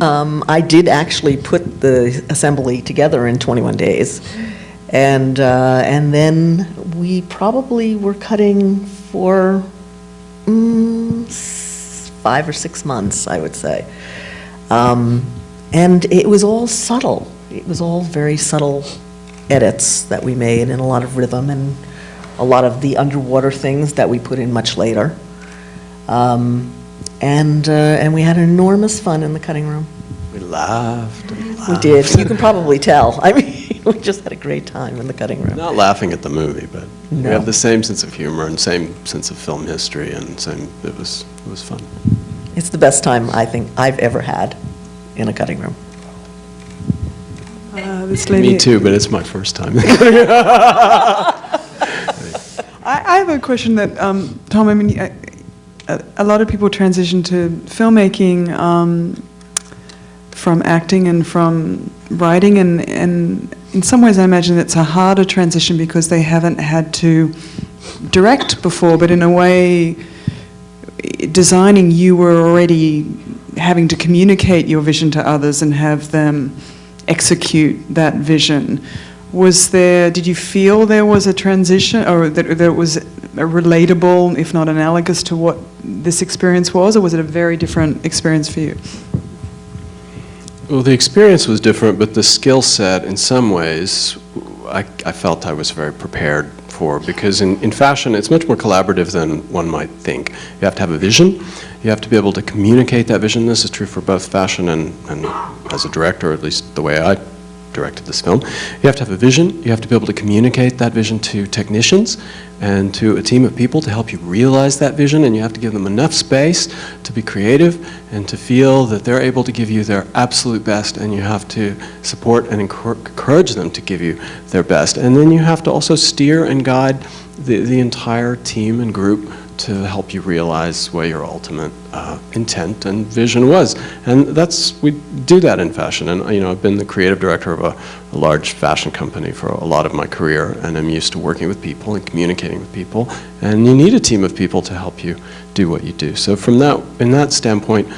I did actually put the assembly together in 21 days. And then we probably were cutting for 5 or 6 months, I would say. And it was all subtle. It was all very subtle edits that we made, and a lot of rhythm, and a lot of the underwater things that we put in much later. And we had enormous fun in the cutting room. We laughed and laughed. We did. You can probably tell. I mean, we just had a great time in the cutting room. Not laughing at the movie, but No. we have the same sense of humor and same sense of film history, and it was fun. It's the best time I think I've ever had in a cutting room. This lady. Me too, but it's my first time. I have a question that, Tom, I mean, a lot of people transition to filmmaking from acting and from writing, and in some ways I imagine it's a harder transition because they haven't had to direct before, but in a way, designing, you were already having to communicate your vision to others and have them execute that vision. Did you feel there was a transition, or that it was relatable, if not analogous, to what this experience was, or was it a very different experience for you? Well, the experience was different, but the skill set, in some ways, I felt I was very prepared for, because in fashion, it's much more collaborative than one might think. You have to have a vision. You have to be able to communicate that vision. This is true for both fashion and as a director, at least the way I directed this film. You have to have a vision. You have to be able to communicate that vision to technicians and to a team of people to help you realize that vision, and you have to give them enough space to be creative and to feel that they're able to give you their absolute best, and you have to support and encourage them to give you their best. And then you have to also steer and guide the entire team and group to help you realize what your ultimate intent and vision was. And we do that in fashion. And I've been the creative director of a large fashion company for a lot of my career, and I'm used to working with people and communicating with people. And you need a team of people to help you do what you do. So in that standpoint,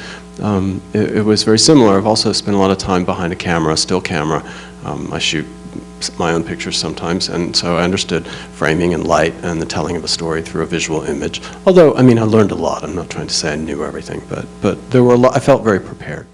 it was very similar. I've also spent a lot of time behind a camera, still camera. I shoot my own pictures sometimes, and so I understood framing and light and the telling of a story through a visual image. Although, I mean, I learned a lot. I'm not trying to say I knew everything, but there were I felt very prepared.